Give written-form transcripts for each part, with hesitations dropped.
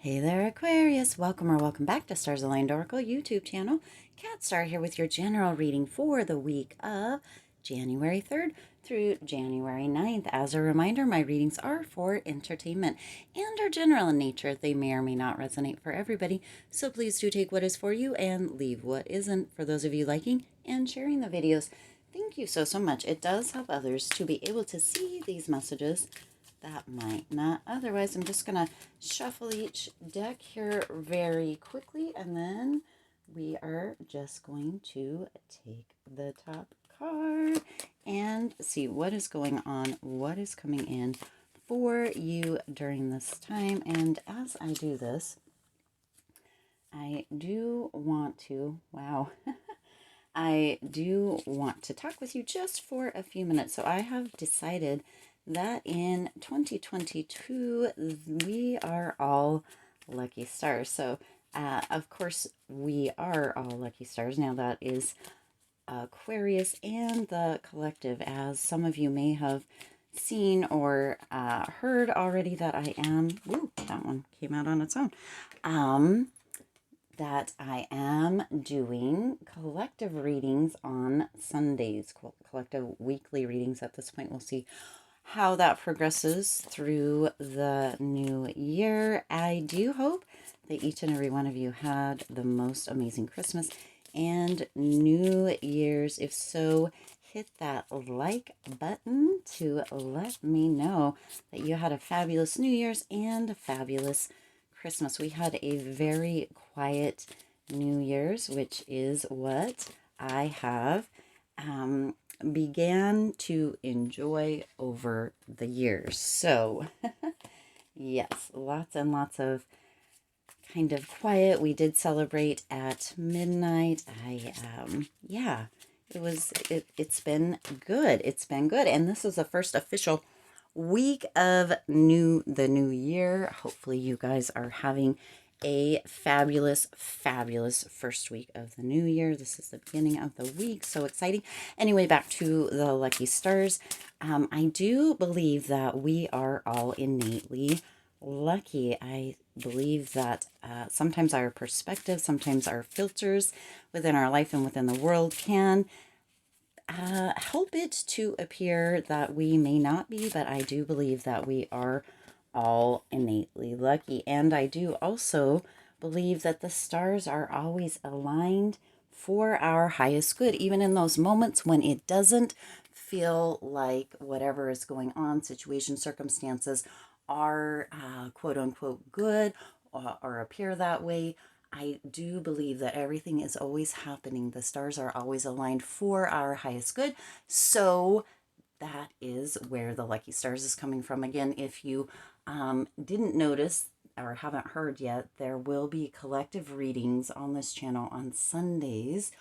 Hey there, Aquarius. Welcome or welcome back to Stars Aligned Oracle YouTube channel. Kat Star here with your general reading for the week of January 3rd through January 9th. As a reminder, my readings are for entertainment and are general in nature. They may or may not resonate for everybody, so please do take what is for you and leave what isn't. For those of you liking and sharing the videos, thank you so much. It does help others to be able to see these messages that might not. Otherwise, I'm just going to shuffle each deck here very quickly, and then we are just going to take the top card and see what is going on, what is coming in for you during this time. And as I do this, I do want to, I do want to talk with you just for a few minutes. So I have decided that in 2022, we are all lucky stars. So, of course, we are all lucky stars. Now, that is Aquarius and the collective, as some of you may have seen or heard already that I am, that one came out on its own, that I am doing collective readings on Sundays, collective weekly readings. At this point, we'll see how that progresses through the new year. I do hope that each and every one of you had the most amazing Christmas and New Year's. If so, hit that like button to let me know that you had a fabulous New Year's and a fabulous Christmas. We had a very quiet New Year's, which is what I have began to enjoy over the years. So, yes, lots and lots of kind of quiet. We did celebrate at midnight. It's been good. It's been good. And this is the first official week of the new year. Hopefully you guys are having a fabulous first week of the new year. This is the beginning of the week. So exciting. Anyway, back to the lucky stars. I do believe that we are all innately lucky. I believe that sometimes our perspective, sometimes our filters within our life and within the world can help it to appear that we may not be, but I do believe that we are all innately lucky. And I do also believe that the stars are always aligned for our highest good, even in those moments when it doesn't feel like whatever is going on, situation, circumstances are quote unquote good or appear that way. I do believe that everything is always happening. The stars are always aligned for our highest good. So that is where the lucky stars is coming from. Again, if you didn't notice or haven't heard yet, there will be collective readings on this channel on Sundays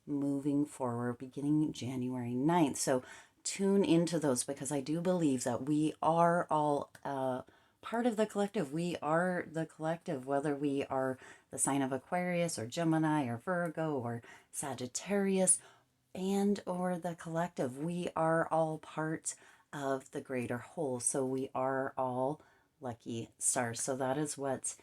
moving forward beginning January 9th. So tune into those, because I do believe that we are all part of the collective. We are the collective, whether we are the sign of Aquarius or Gemini or Virgo or Sagittarius and or the collective. We are all part of the greater whole. So we are all lucky stars. So that is what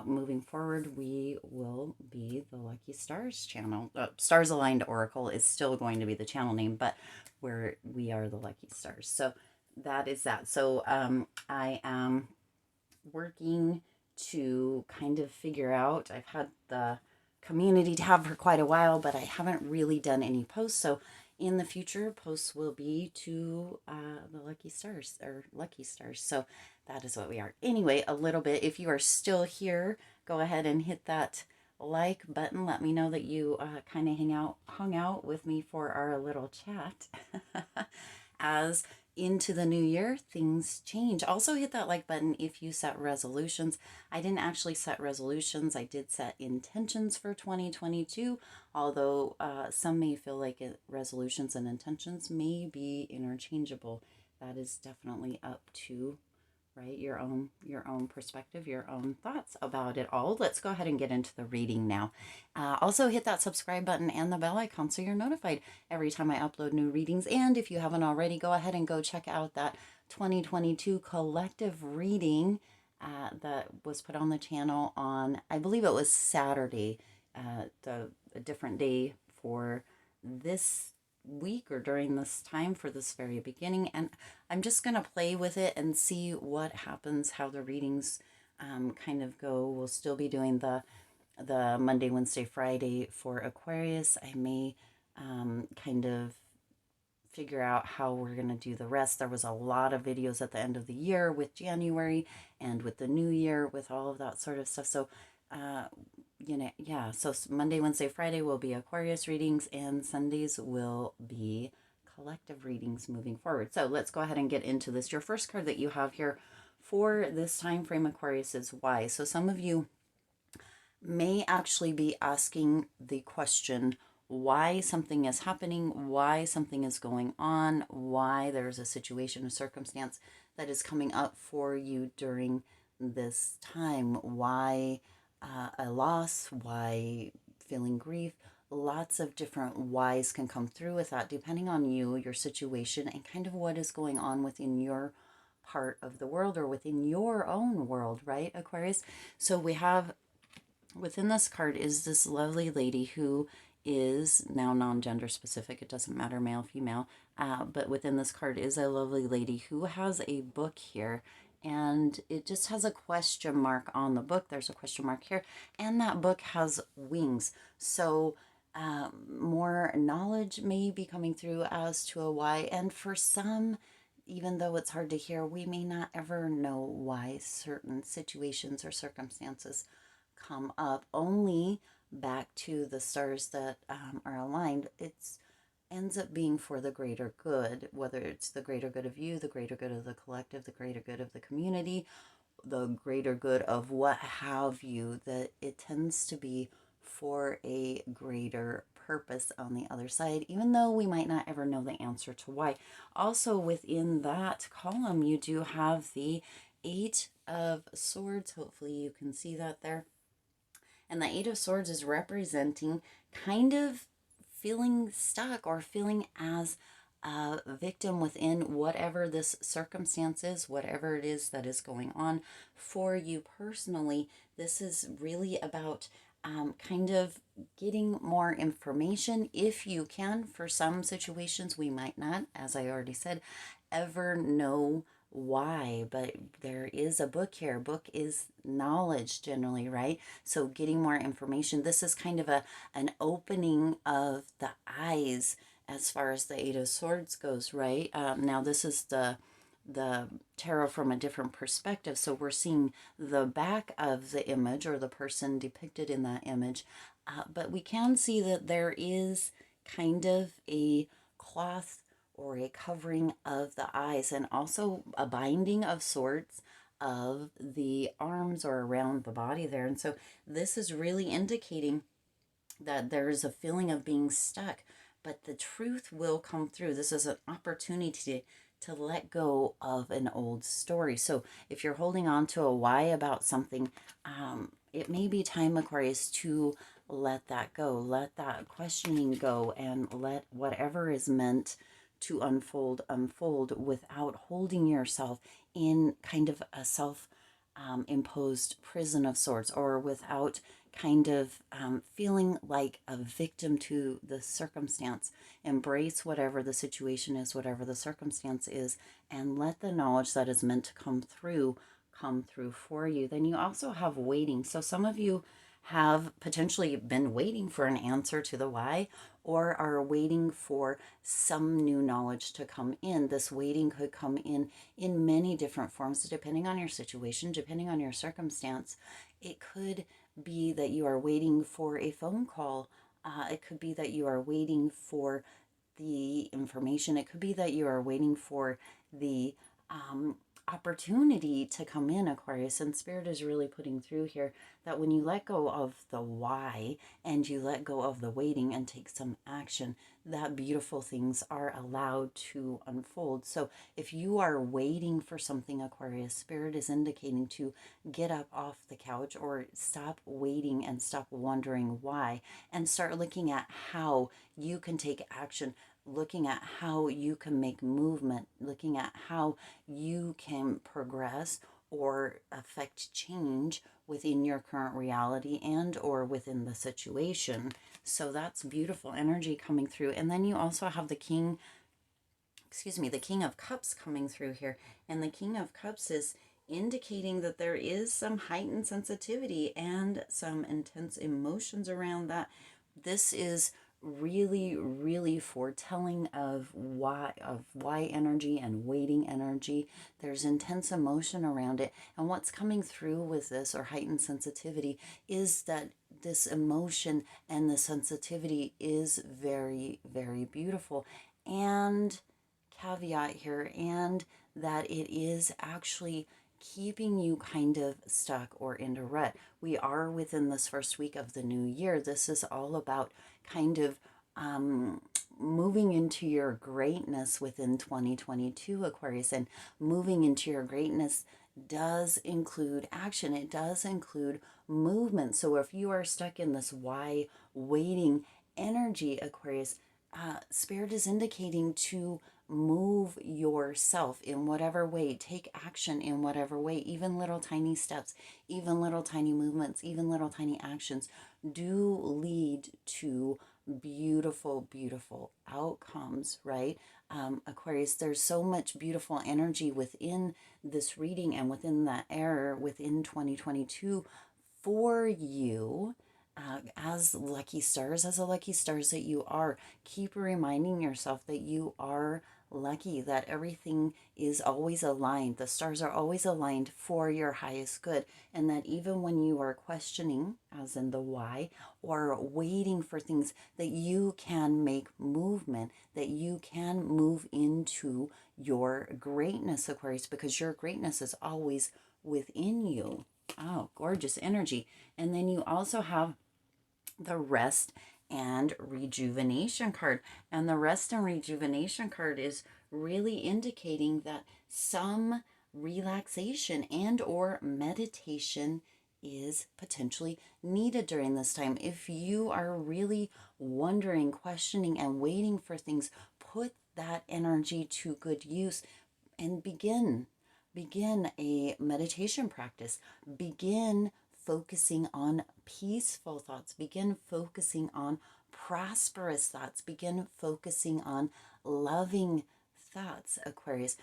moving forward, we will be the Lucky Stars channel. Stars Aligned Oracle is still going to be the channel name, but we are the Lucky Stars. So that is that. So I am working to kind of figure out, I've had the community tab for quite a while, but I haven't really done any posts. So in the future, posts will be to the Lucky Stars or Lucky Stars. So that is what we are. Anyway, a little bit, if you are still here, go ahead and hit that like button. Let me know that you kind of hung out with me for our little chat. As into the new year, things change. Also hit that like button if you set resolutions. I didn't actually set resolutions. I did set intentions for 2022, although some may feel like resolutions and intentions may be interchangeable. That is definitely up to your own perspective, your own thoughts about it all. Let's go ahead and get into the reading now. Also hit that subscribe button and the bell icon so you're notified every time I upload new readings. And if you haven't already, go ahead and go check out that 2022 collective reading that was put on the channel on, I believe it was Saturday, a different day for this week or during this time for this very beginning. And I'm just going to play with it and see what happens, how the readings kind of go. We'll still be doing the Monday, Wednesday, Friday for Aquarius. I may kind of figure out how we're going to do the rest. There was a lot of videos at the end of the year with January and with the new year, with all of that sort of stuff. So, yeah. So Monday, Wednesday, Friday will be Aquarius readings, and Sundays will be collective readings moving forward. So let's go ahead and get into this. Your first card that you have here for this time frame, Aquarius, is why. So some of you may actually be asking the question why something is happening, why something is going on, why there's a situation, a circumstance that is coming up for you during this time, why a loss, why feeling grief. Lots of different whys can come through with that, depending on you, your situation, and kind of what is going on within your part of the world or within your own world, right, Aquarius? So we have within this card is this lovely lady who is now non-gender specific. It doesn't matter, male, female. But within this card is a lovely lady who has a book here. And it just has a question mark on the book. There's a question mark here. And that book has wings. So more knowledge may be coming through as to a why. And for some, even though it's hard to hear, we may not ever know why certain situations or circumstances come up, only back to the stars that are aligned. It's ends up being for the greater good, whether it's the greater good of you, the greater good of the collective, the greater good of the community, the greater good of what have you, that it tends to be for a greater purpose on the other side, even though we might not ever know the answer to why. Also within that column, you do have the Eight of Swords. Hopefully you can see that there. And the Eight of Swords is representing kind of feeling stuck or feeling as a victim within whatever this circumstance is, whatever it is that is going on for you personally. This is really about kind of getting more information if you can. For some situations, we might not, as I already said, ever know why, but there is a book here. Book is knowledge generally, right? So getting more information. This is kind of an opening of the eyes as far as the Eight of Swords goes, right? Now this is the tarot from a different perspective, so we're seeing the back of the image or the person depicted in that image, but we can see that there is kind of a cloth or a covering of the eyes, and also a binding of sorts of the arms or around the body there. And so this is really indicating that there is a feeling of being stuck, but the truth will come through. This is an opportunity to let go of an old story. So if you're holding on to a why about something, it may be time, Aquarius, to let that go, let that questioning go, and let whatever is meant to unfold without holding yourself in kind of a self imposed prison of sorts, or without kind of feeling like a victim to the circumstance. Embrace whatever the situation is, whatever the circumstance is, and let the knowledge that is meant to come through for you. Then you also have waiting. So some of you have potentially been waiting for an answer to the why, or are waiting for some new knowledge to come in. This waiting could come in many different forms, depending on your situation, depending on your circumstance. It could be that you are waiting for a phone call. It could be that you are waiting for the information. It could be that you are waiting for the opportunity to come in, Aquarius. And Spirit is really putting through here that when you let go of the why and you let go of the waiting and take some action, that beautiful things are allowed to unfold. So if you are waiting for something, Aquarius, Spirit is indicating to get up off the couch, or stop waiting and stop wondering why, and start looking at how you can take action, looking at how you can make movement, looking at how you can progress or affect change within your current reality and or within the situation. So that's beautiful energy coming through. And then you also have the king, the King of Cups coming through here. And the King of Cups is indicating that there is some heightened sensitivity and some intense emotions around that. This is really, really foretelling of why energy and waiting energy. There's intense emotion around it. And what's coming through with this, or heightened sensitivity, is that this emotion and the sensitivity is very, very beautiful. And caveat here, and that it is actually keeping you kind of stuck or in a rut. We are within this first week of the new year. This is all about kind of moving into your greatness within 2022, Aquarius. And moving into your greatness does include action, it does include movement. So if you are stuck in this why waiting energy, Aquarius, Spirit is indicating to move yourself in whatever way, take action in whatever way, even little tiny steps, even little tiny movements, even little tiny actions do lead to beautiful, beautiful outcomes, right? Aquarius, there's so much beautiful energy within this reading and within that air within 2022 for you. As lucky stars, as a lucky stars that you are, keep reminding yourself that you are lucky, that everything is always aligned. The stars are always aligned for your highest good. And that even when you are questioning, as in the why, or waiting for things, that you can make movement, that you can move into your greatness, Aquarius, because your greatness is always within you. Oh, gorgeous energy. And then you also have the rest and rejuvenation card. And the rest and rejuvenation card is really indicating that some relaxation and or meditation is potentially needed during this time. If you are really wondering, questioning, and waiting for things, put that energy to good use and begin a meditation practice. Begin focusing on peaceful thoughts. Begin focusing on prosperous thoughts. Begin focusing on loving thoughts, Aquarius.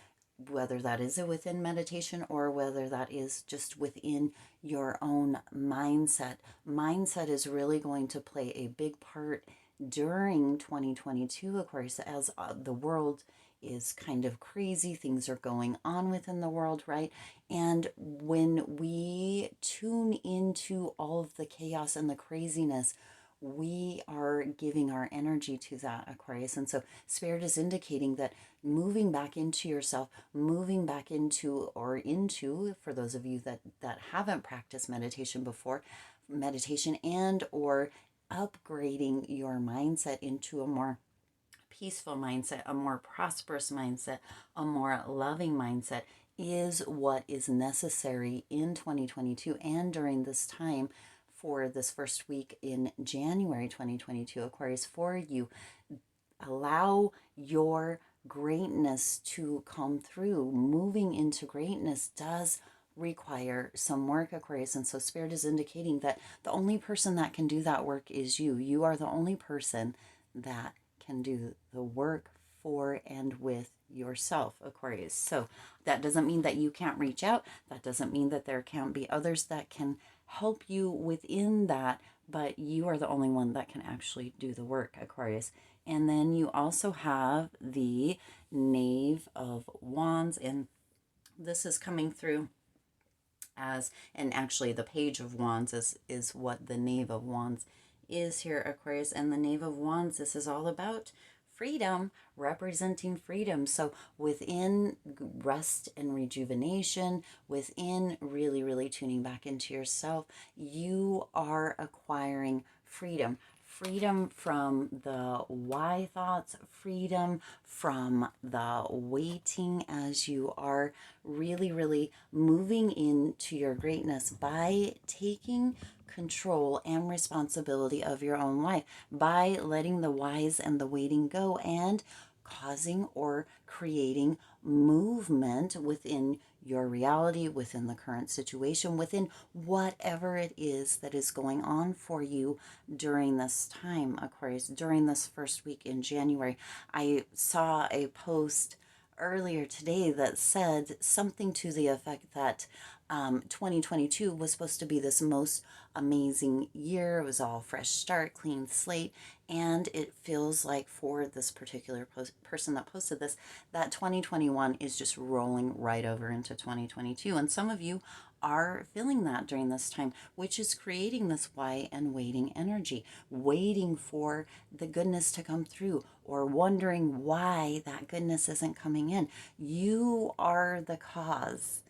Whether that is within meditation or whether that is just within your own mindset. Mindset is really going to play a big part during 2022, Aquarius, as the world is kind of crazy. Things are going on within the world, right? And when we tune into all of the chaos and the craziness, we are giving our energy to that, Aquarius. And so Spirit is indicating that moving back into yourself, moving back into, for those of you that haven't practiced meditation before, meditation and or upgrading your mindset into a more peaceful mindset, a more prosperous mindset, a more loving mindset is what is necessary in 2022 and during this time for this first week in January 2022, Aquarius, for you. Allow your greatness to come through. Moving into greatness does require some work, Aquarius. And so Spirit is indicating that the only person that can do that work is you. You are the only person that can do the work for and with yourself, Aquarius. So that doesn't mean that you can't reach out. That doesn't mean that there can't be others that can help you within that, but you are the only one that can actually do the work, Aquarius. And then you also have the Knave of Wands, and this is coming through as, and actually the Page of Wands is what the Knave of Wands is here, Aquarius. And the Knave of Wands, this is all about freedom, representing freedom. So within rest and rejuvenation, within really, really tuning back into yourself, you are acquiring freedom. Freedom from the why thoughts, freedom from the waiting, as you are really, really moving into your greatness by taking control and responsibility of your own life, by letting the whys and the waiting go and causing or creating movement within your reality, within the current situation, within whatever it is that is going on for you during this time, Aquarius, during this first week in January. I saw a post earlier today that said something to the effect that 2022 was supposed to be this most amazing year. It was all fresh start, clean slate. And it feels like for this particular person that posted this, that 2021 is just rolling right over into 2022. And some of you are feeling that during this time, which is creating this why and waiting energy, waiting for the goodness to come through or wondering why that goodness isn't coming in. You are the cause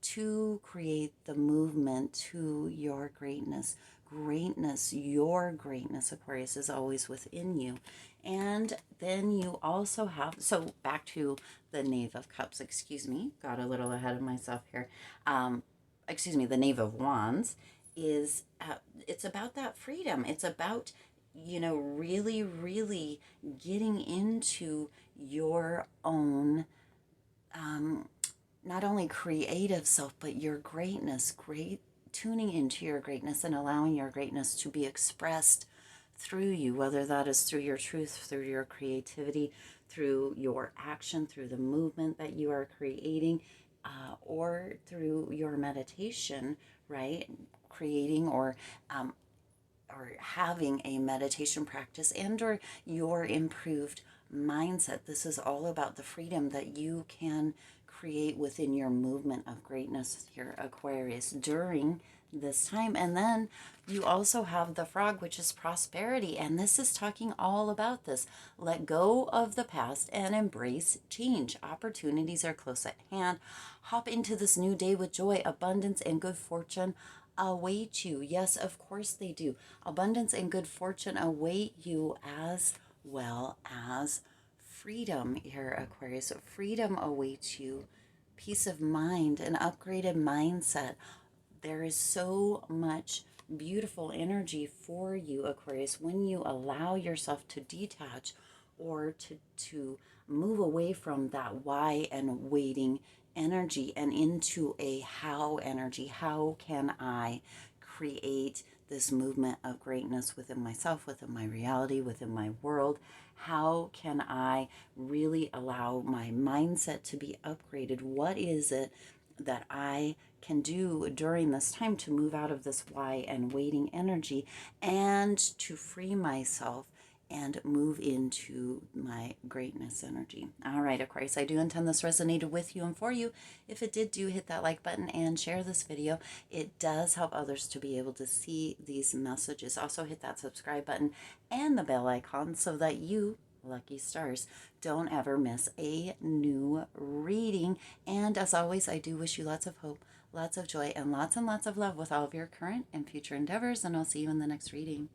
to create the movement to your greatness. Greatness, your greatness, Aquarius, is always within you. And then you also have, so back to the Knave of Cups, excuse me, got a little ahead of myself here. The Knave of Wands is, it's about that freedom. It's about, really, really getting into your own, not only creative self, but your greatness, tuning into your greatness and allowing your greatness to be expressed through you, whether that is through your truth, through your creativity, through your action, through the movement that you are creating, or through your meditation, right? Creating or having a meditation practice and or your improved mindset. This is all about the freedom that you can create within your movement of greatness here, Aquarius, during this time. And then you also have the Frog, which is prosperity. And this is talking all about this. Let go of the past and embrace change. Opportunities are close at hand. Hop into this new day with joy, abundance, and good fortune await you. Yes, of course they do. Abundance and good fortune await you, as well as freedom here, Aquarius. Freedom awaits you. Peace of mind, an upgraded mindset. There is so much beautiful energy for you, Aquarius, when you allow yourself to detach or to move away from that why and waiting energy and into a how energy. How can I create this movement of greatness within myself, within my reality, within my world? How can I really allow my mindset to be upgraded? What is it that I can do during this time to move out of this why and waiting energy and to free myself and move into my greatness energy? All right, Aquarius, I do intend this resonated with you and for you. If it did, do hit that like button and share this video. It does help others to be able to see these messages. Also hit that subscribe button and the bell icon so that you, lucky stars, don't ever miss a new reading. And as always, I do wish you lots of hope, lots of joy, and lots of love with all of your current and future endeavors. And I'll see you in the next reading.